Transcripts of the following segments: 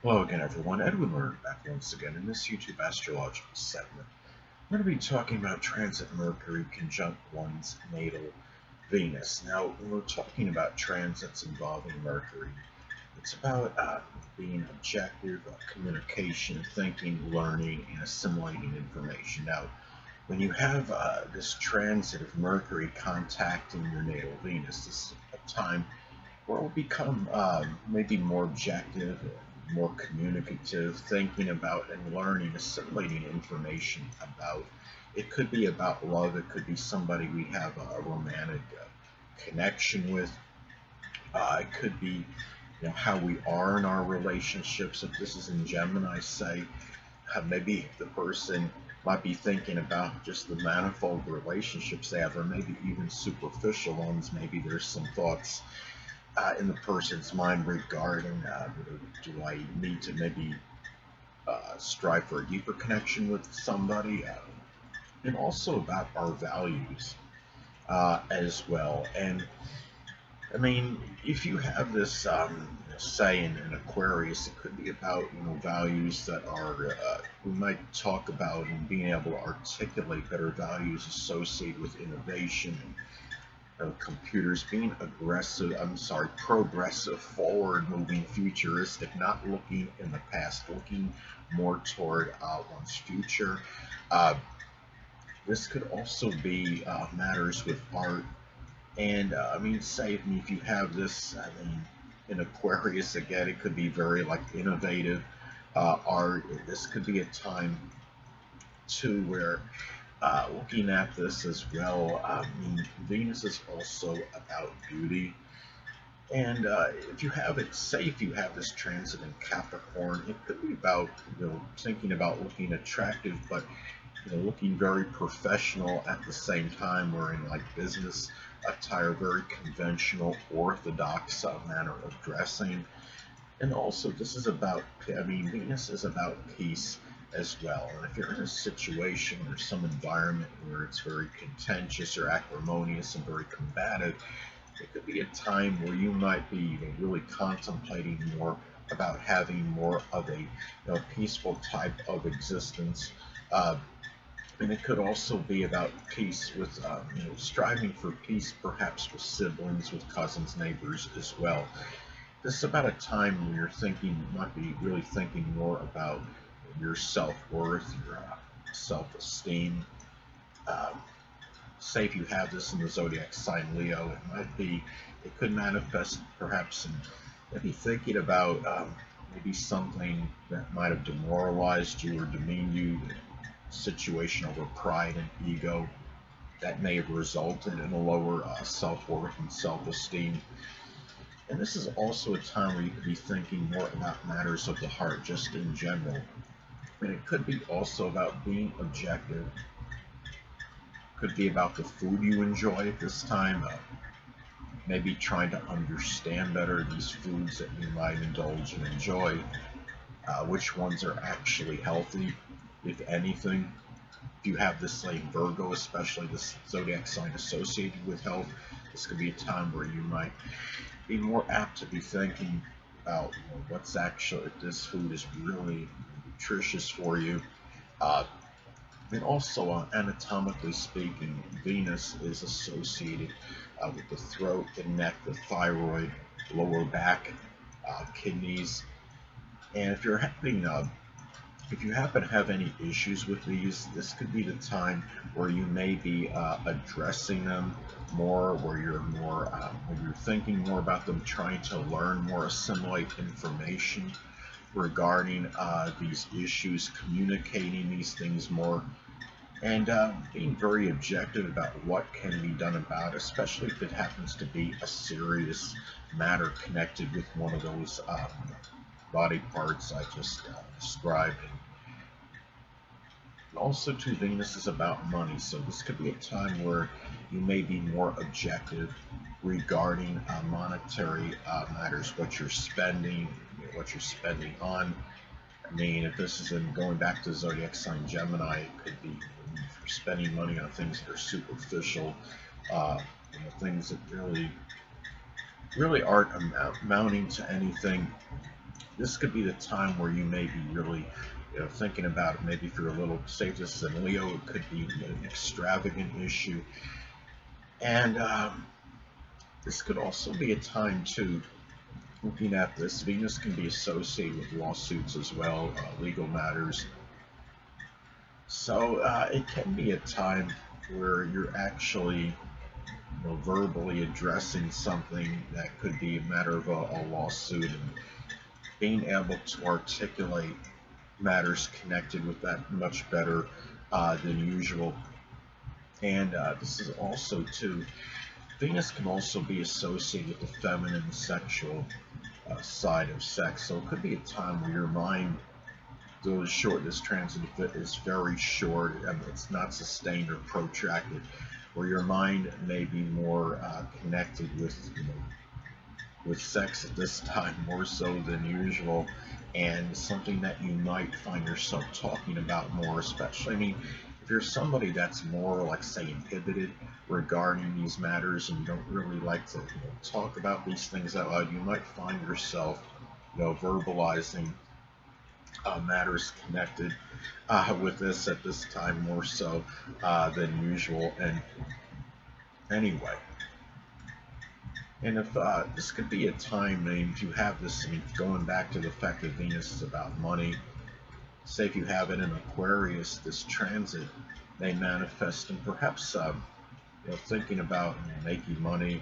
Hello again, everyone. Edwin Learnard back once again in this YouTube astrological segment. We're going to be talking about transit Mercury conjunct one's natal Venus. Now, when we're talking about transits involving Mercury, it's about being objective, communication, thinking, learning, and assimilating information. Now, when you have this transit of Mercury contacting your natal Venus, this is a time where we'll become maybe more objective, more communicative, thinking about and learning, assimilating information about. It could be about love, it could be somebody we have a romantic connection with. It could be how we are in our relationships. If this is in Gemini, say, maybe the person might be thinking about just the manifold relationships they have, or maybe even superficial ones. Maybe there's some thoughts in the person's mind regarding do I need to maybe strive for a deeper connection with somebody, and also about our values as well. And I mean, if you have this, say in an Aquarius, it could be about values that are we might talk about and being able to articulate better values associated with innovation and computers, being progressive, forward moving, futuristic, not looking in the past, looking more toward one's future. Uh, this could also be matters with art. And I mean, say if you have this, I mean, in Aquarius again, it could be very like innovative art. This could be a time too where looking at this as well, I mean, Venus is also about beauty. And if you have it, say if you have this transit in Capricorn, it could be about thinking about looking attractive, but looking very professional at the same time, wearing like business attire, very conventional, orthodox manner of dressing. And also, this is about, I mean, Venus is about peace as well. And if you're in a situation or some environment where it's very contentious or acrimonious and very combative, it could be a time where you might be really contemplating more about having more of a peaceful type of existence. And it could also be about peace with, striving for peace perhaps with siblings, with cousins, neighbors as well. This is about a time when you're thinking, you might be really thinking more about your self-worth, your self-esteem. Um, Say if you have this in the zodiac sign Leo, it could manifest perhaps in maybe thinking about maybe something that might have demoralized you or demeaned you, situation over pride and ego that may have resulted in a lower self-worth and self-esteem. And this is also a time where you could be thinking more about matters of the heart, just in general. And it could be also about being objective. Could be about the food you enjoy at this time. Maybe trying to understand better these foods that you might indulge and enjoy. Which ones are actually healthy, if anything. If you have this like Virgo, especially this zodiac sign associated with health, this could be a time where you might be more apt to be thinking about what's actually, if this food is really nutritious for you. Uh, and also, anatomically speaking, Venus is associated with the throat, the neck, the thyroid, lower back, kidneys. And if you happen to have any issues with these, this could be the time where you may be addressing them more, where you're thinking more about them, trying to learn more, assimilate information regarding these issues, communicating these things more, and being very objective about what can be done about it, especially if it happens to be a serious matter connected with one of those body parts I just described. And also, too, Venus is about money, so this could be a time where you may be more objective regarding monetary matters, what you're spending on. I mean, if this is in going back to zodiac sign Gemini, it could be for spending money on things that are superficial, uh, things that really aren't amounting to anything. this could be the time where you may be really, thinking about it. Maybe if you're a little, say this in Leo, it could be an extravagant issue. And this could also be a time too, looking at this, Venus can be associated with lawsuits as well, legal matters. So it can be a time where you're actually, verbally addressing something that could be a matter of a lawsuit, and being able to articulate matters connected with that much better than usual. And this is also too, Venus can also be associated with the feminine sexual side of sex. So it could be a time where your mind goes short. This transit is very short, and it's not sustained or protracted, where your mind may be more connected with, with sex at this time more so than usual, and something that you might find yourself talking about more, especially, I mean, if you're somebody that's more, like, say, inhibited regarding these matters, and you don't really like to, talk about these things out loud, you might find yourself, verbalizing matters connected with this at this time more so than usual. And anyway, and if this could be a time, I mean, if you have this, I mean, going back to the fact that Venus is about money, say if you have it in Aquarius, this transit may manifest and perhaps, thinking about, making money.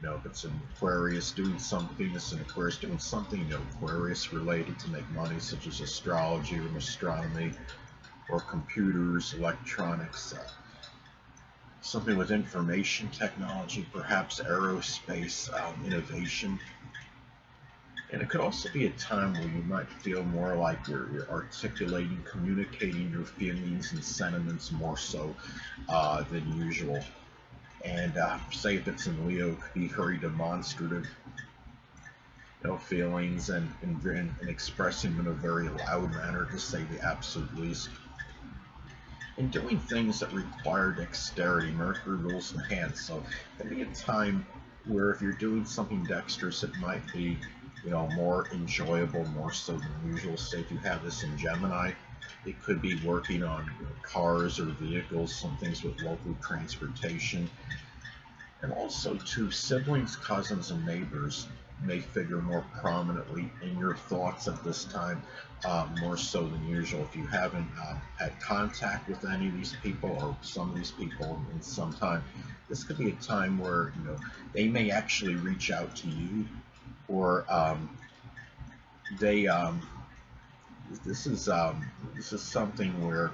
If it's in Aquarius, doing something, Venus in Aquarius, doing something, Aquarius related to make money, such as astrology or astronomy or computers, electronics, something with information technology, perhaps aerospace, innovation. And it could also be a time where you might feel more like you're articulating, communicating your feelings and sentiments more so than usual. And say if it's in Leo, it could be very demonstrative, feelings, and expressing them in a very loud manner, to say the absolute least. And doing things that require dexterity. Mercury rules the hands, so it can be a time where if you're doing something dexterous, it might be, more enjoyable, more so than usual. Say if you have this in Gemini, it could be working on cars or vehicles, some things with local transportation. And also, too, siblings, cousins, and neighbors may figure more prominently in your thoughts at this time, more so than usual. If you haven't had contact with any of these people or some of these people in some time, this could be a time where, they may actually reach out to you, or they this is something where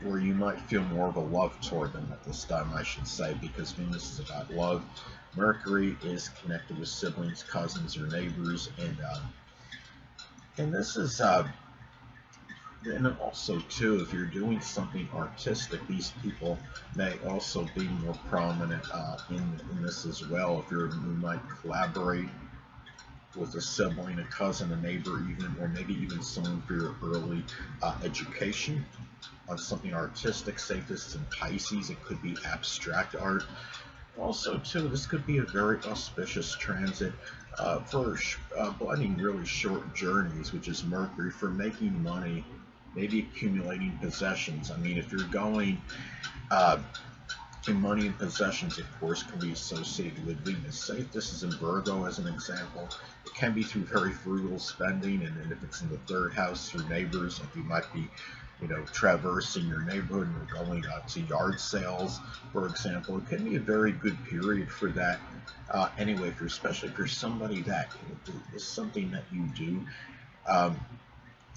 you might feel more of a love toward them at this time, I should say, because Venus is about love. Mercury is connected with siblings, cousins, or neighbors, and this is and also too, if you're doing something artistic, these people may also be more prominent in this as well. If you might collaborate with a sibling, a cousin, a neighbor, even, or maybe even someone for your early education on something artistic. Say this is in Pisces, it could be abstract art. Also, too, this could be a very auspicious transit for blending really short journeys, which is Mercury, for making money, maybe accumulating possessions. I mean, if you're going uh, and money and possessions, of course, can be associated with Venus. Say if this is in Virgo, as an example, it can be through very frugal spending, and then if it's in the third house, through neighbors, like you might be, traversing your neighborhood and you're going to yard sales, for example. It can be a very good period for that. Anyway, especially if you're somebody that is something that you do. Um,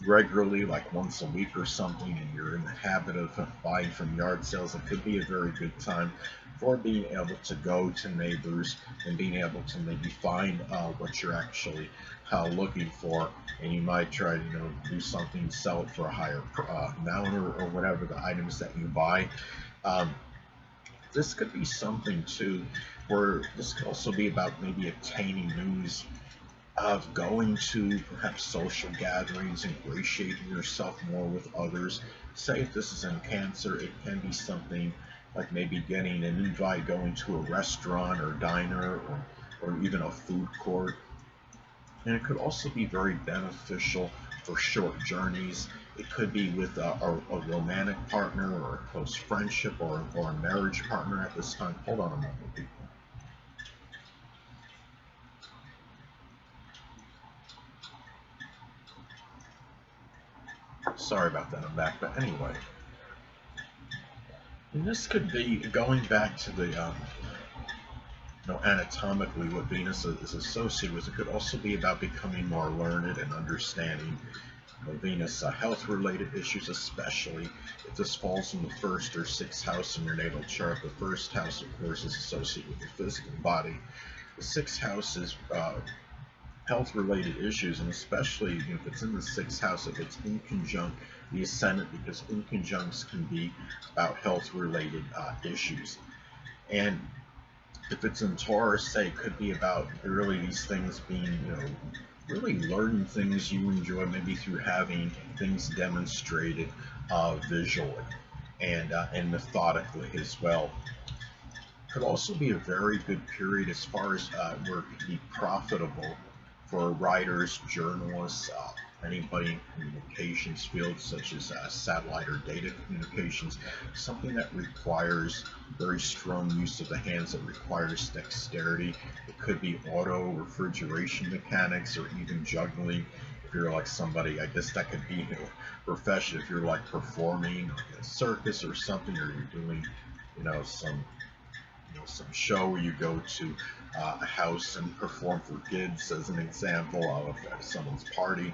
Regularly, like once a week or something, and you're in the habit of buying from yard sales, it could be a very good time for being able to go to neighbors and being able to maybe find what you're actually looking for, and you might try to, do something, sell it for a higher amount, or whatever the items that you buy. Um, this could be something too, where this could also be about maybe obtaining news of going to perhaps social gatherings, ingratiating yourself more with others. Say if this is in Cancer, it can be something like maybe getting an invite, going to a restaurant or diner, or even a food court, And it could also be very beneficial for short journeys. It could be with a romantic partner or a close friendship or a marriage partner at this time. Hold on a moment, people. Sorry about that, I'm back. But anyway, and this could be going back to the anatomically what Venus is associated with. It could also be about becoming more learned and understanding Venus health-related issues, especially if this falls in the first or sixth house in your natal chart. The first house, of course, is associated with the physical body. The sixth house is health-related issues, and especially if it's in the sixth house, if it's in conjunct the ascendant, because in conjuncts can be about health-related issues. And if it's in Taurus, say it could be about really these things being, really learning things you enjoy, maybe through having things demonstrated visually and methodically as well. Could also be a very good period as far as where it could be profitable for writers, journalists, anybody in communications fields such as satellite or data communications, something that requires very strong use of the hands, that requires dexterity. It could be auto refrigeration mechanics or even juggling. If you're like somebody, I guess that could be a profession. If you're like performing in a circus or something, or you're doing, some show where you go to a house and perform for kids, as an example of someone's party.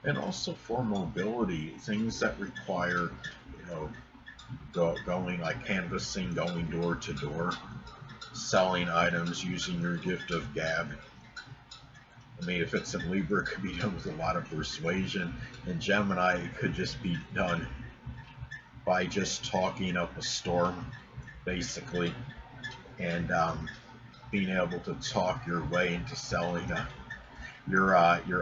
And also for mobility, things that require, going like canvassing, going door to door, selling items using your gift of gab. I mean, if it's in Libra, it could be done with a lot of persuasion. In Gemini, it could just be done by just talking up a storm, basically, and being able to talk your way into selling your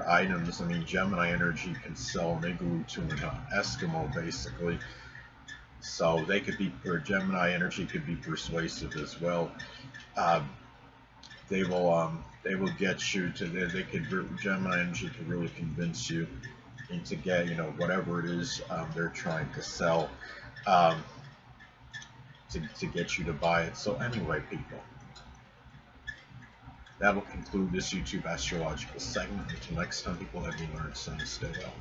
items. I mean, Gemini energy can sell an igloo to an Eskimo, basically. So they could be, or Gemini energy could be persuasive as well. Uh, they will get you to. They could, Gemini energy could really convince you into get, whatever it is they're trying to sell, um, to get you to buy it. So anyway, people, that will conclude this YouTube astrological segment. Until next time, people, Edwin Learnard, stay well.